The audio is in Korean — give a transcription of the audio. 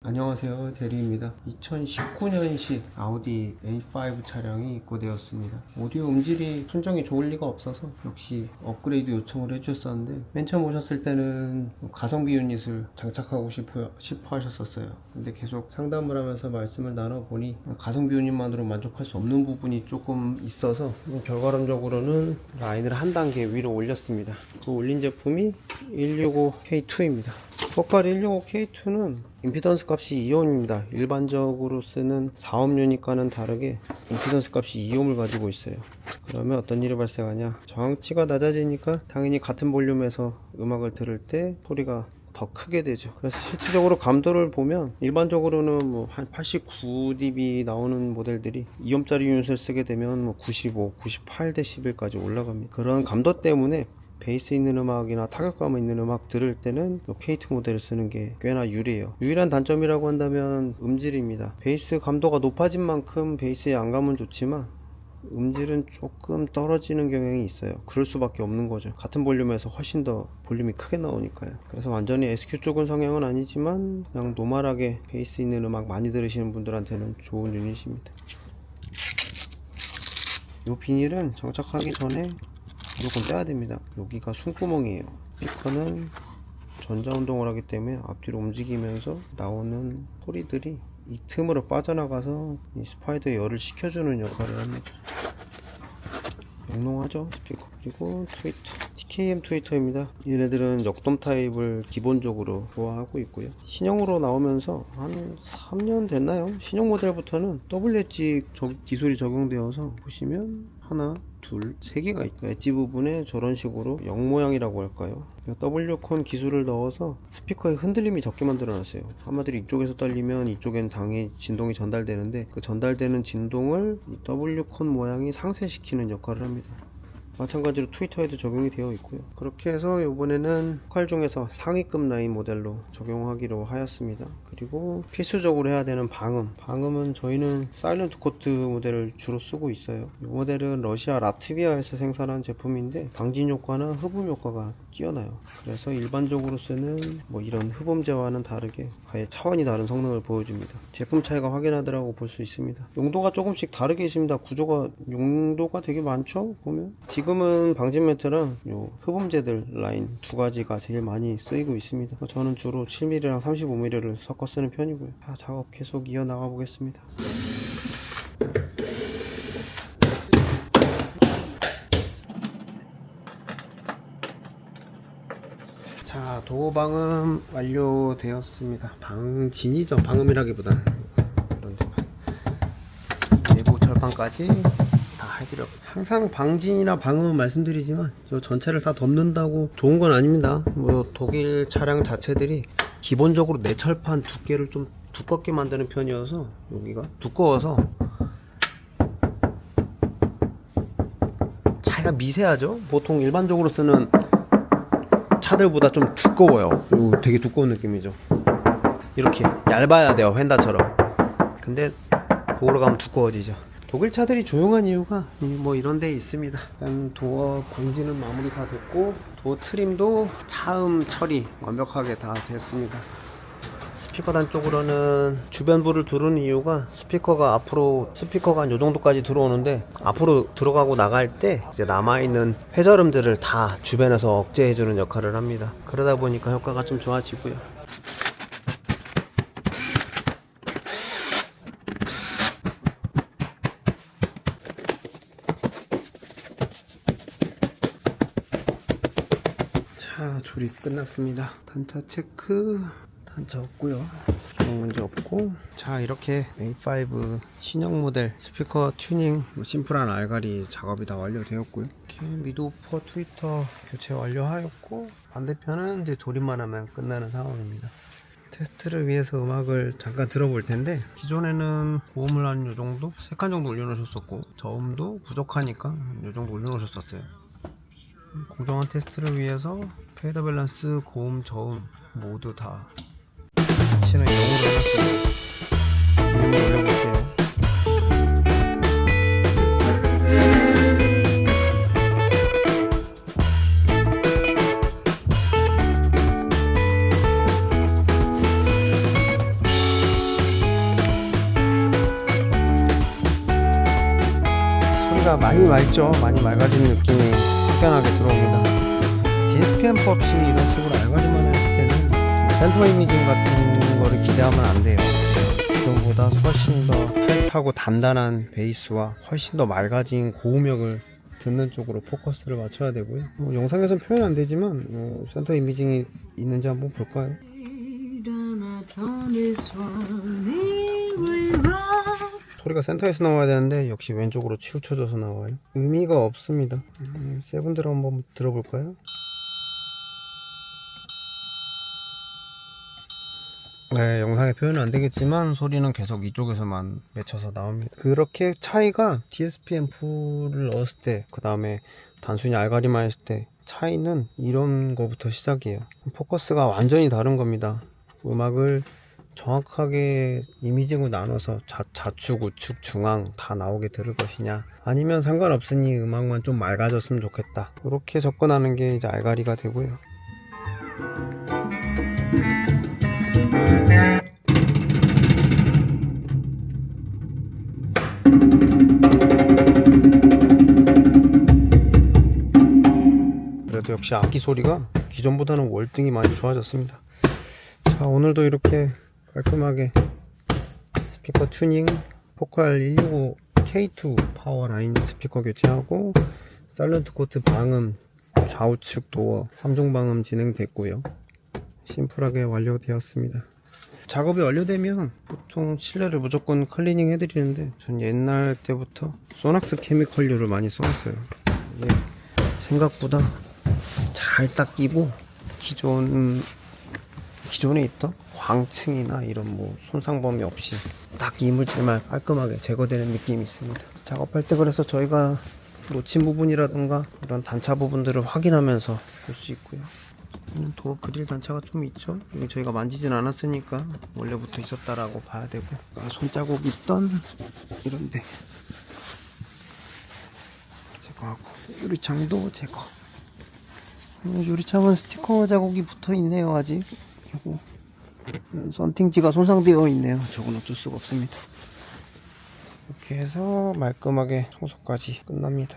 안녕하세요, 제리입니다. 2019년식 아우디 A5 차량이 입고되었습니다. 오디오 음질이 순정이 좋을 리가 없어서 역시 업그레이드 요청을 해주셨었는데, 맨 처음 오셨을 때는 가성비 유닛을 장착하고 싶어 하셨었어요. 근데 계속 상담을 하면서 말씀을 나눠보니 가성비 유닛만으로 만족할 수 없는 부분이 조금 있어서 결과론적으로는 라인을 한 단계 위로 올렸습니다. 그 올린 제품이 165K2입니다. 포칼 165K2는 임피던스 값이 2옴입니다. 일반적으로 쓰는 4옴 유닛과는 다르게 임피던스 값이 2옴을 가지고 있어요. 그러면 어떤 일이 발생하냐, 저항치가 낮아지니까 당연히 같은 볼륨에서 음악을 들을 때 소리가 더 크게 되죠. 그래서 실질적으로 감도를 보면 일반적으로는 뭐 한 89dB 나오는 모델들이 2옴짜리 유닛을 쓰게 되면 뭐 95, 98dB까지 올라갑니다. 그런 감도 때문에 베이스 있는 음악이나 타격감 있는 음악 들을 때는 K2 모델을 쓰는 게 꽤나 유리해요. 유일한 단점이라고 한다면 음질입니다. 베이스 감도가 높아진 만큼 베이스의 안감은 좋지만 음질은 조금 떨어지는 경향이 있어요. 그럴 수밖에 없는 거죠. 같은 볼륨에서 훨씬 더 볼륨이 크게 나오니까요. 그래서 완전히 SQ 쪽은 성향은 아니지만 그냥 노멀하게 베이스 있는 음악 많이 들으시는 분들한테는 좋은 유닛입니다. 이 비닐은 장착하기 전에 무조건 떼야 됩니다. 여기가 숨구멍이에요. 스피커는 전자운동을 하기 때문에 앞뒤로 움직이면서 나오는 소리들이 이 틈으로 빠져나가서 이 스파이더에 열을 식혀주는 역할을 합니다. 영롱하죠? 스피커. 그리고 트위터, TKM 트위터입니다. 얘네들은 역돔 타입을 기본적으로 좋아하고 있고요. 신형으로 나오면서 한 3년 됐나요? 신형 모델부터는 더블 엣지 기술이 적용되어서 보시면 하나, 둘, 세 개가 있고, 엣지 부분에 저런 식으로 영 모양이라고 할까요? W콘 기술을 넣어서 스피커의 흔들림이 적게 만들어 놨어요. 한마디로 이쪽에서 떨리면 이쪽엔 당연히 진동이 전달되는데, 그 전달되는 진동을 이 W콘 모양이 상쇄시키는 역할을 합니다. 마찬가지로 트위터에도 적용이 되어 있고요. 그렇게 해서 이번에는 포칼 중에서 상위급 라인 모델로 적용하기로 하였습니다. 그리고 필수적으로 해야 되는 방음은 저희는 사일런트 코트 모델을 주로 쓰고 있어요. 이 모델은 러시아 라트비아에서 생산한 제품인데 방진 효과나 흡음 효과가 뛰어나요. 그래서 일반적으로 쓰는 뭐 이런 흡음재와는 다르게 아예 차원이 다른 성능을 보여줍니다. 제품 차이가 확인하더라고 볼 수 있습니다. 용도가 조금씩 다르게 있습니다. 구조가 용도가 되게 많죠. 보면 지금은 방진 매트랑 요 흡음재들 라인 두 가지가 제일 많이 쓰이고 있습니다. 저는 주로 7mm랑 35mm를 섞어 쓰는 편이고요. 작업 계속 이어나가 보겠습니다. 자, 도어 방음 완료되었습니다. 방진이죠. 방음이라기보다는 내부 절판까지 다 해드렸고, 항상 방진이나 방음은 말씀드리지만 이 전체를 다 덮는다고 좋은 건 아닙니다. 뭐 독일 차량 자체들이 기본적으로 내철판 두께를 좀 두껍게 만드는 편이어서 여기가 두꺼워서 차이가 미세하죠. 보통 일반적으로 쓰는 차들보다 좀 두꺼워요. 이거 되게 두꺼운 느낌이죠. 이렇게 얇아야 돼요, 휀다처럼. 근데 도어로 가면 두꺼워지죠. 독일 차들이 조용한 이유가 뭐 이런 데 있습니다. 일단 도어 방지는 마무리 다 됐고, 도어 트림도 차음 처리 완벽하게 다 됐습니다. 스피커단 쪽으로는 주변부를 두르는 이유가 스피커가 한 요정도까지 들어오는데, 앞으로 들어가고 나갈 때 이제 남아있는 회절음들을 다 주변에서 억제해주는 역할을 합니다. 그러다 보니까 효과가 좀 좋아지고요. 자, 조립 끝났습니다. 단차 체크, 단차 없고요. 기능 문제 없고. 자, 이렇게 A5 신형 모델 스피커 튜닝 심플한 알갈이 작업이 다 완료되었고요. 이렇게 미드우퍼 트위터 교체 완료하였고, 반대편은 이제 조립만 하면 끝나는 상황입니다. 테스트를 위해서 음악을 잠깐 들어볼 텐데, 기존에는 고음을 한 요정도 3칸 정도 올려놓으셨었고, 저음도 부족하니까 요정도 올려놓으셨었어요. 공정한 테스트를 위해서 페이더 밸런스, 고음, 저음 모두 다 신을 0으로 해놨습니다. 볼륨을 올려볼게요. 소리가 많이 맑죠. 많이 맑아진 느낌이 확연하게 들어옵니다. DSP-M4 없이 이런 식으로 알가리만 했을 때는 센터 이미징 같은 거를 기대하면 안 돼요. 기존보다 훨씬 더 타이트하고 단단한 베이스와 훨씬 더 맑아진 고음역을 듣는 쪽으로 포커스를 맞춰야 되고요. 영상에서는 표현 안 되지만 센터 이미징이 있는지 한번 볼까요? 소리가 센터에서 나와야 되는데 역시 왼쪽으로 치우쳐져서 나와요. 의미가 없습니다. 세븐드럼 한번 들어볼까요? 네, 영상에 표현은 안 되겠지만 소리는 계속 이쪽에서만 맺혀서 나옵니다. 그렇게 차이가 DSP-M4를 넣었을 때, 그 다음에 단순히 알가리만 했을 때 차이는 이런 거부터 시작이에요. 포커스가 완전히 다른 겁니다. 음악을 정확하게 이미징으로 나눠서 좌측, 우측, 중앙 다 나오게 들을 것이냐, 아니면 상관없으니 음악만 좀 맑아졌으면 좋겠다, 이렇게 접근하는 게 이제 알가리가 되고요. 그래도 역시 악기 소리가 기존보다는 월등히 많이 좋아졌습니다. 자, 오늘도 이렇게 깔끔하게 스피커 튜닝, 포컬 165 K2 파워 라인 스피커 교체하고 사일런트 코트 방음, 좌우측 도어 3중 방음 진행됐고요. 심플하게 완료되었습니다. 작업이 완료되면 보통 실내를 무조건 클리닝 해드리는데 전 옛날 때부터 소낙스 케미컬류를 많이 써왔어요. 이게 생각보다 잘 닦이고 기존에 있던 광층이나 이런 뭐 손상범위 없이 딱 이물질만 깔끔하게 제거되는 느낌이 있습니다. 작업할 때 그래서 저희가 놓친 부분이라든가 이런 단차 부분들을 확인하면서 볼 수 있고요. 도어 그릴 단차가 좀 있죠. 여기 저희가 만지진 않았으니까 원래부터 있었다라고 봐야 되고, 손자국 있던 이런데 제거하고, 유리창도 제거. 유리창은 스티커 자국이 붙어 있네요. 아직 그리고 썬팅지가 손상되어 있네요. 저건 어쩔 수가 없습니다. 이렇게 해서 말끔하게 청소까지 끝납니다.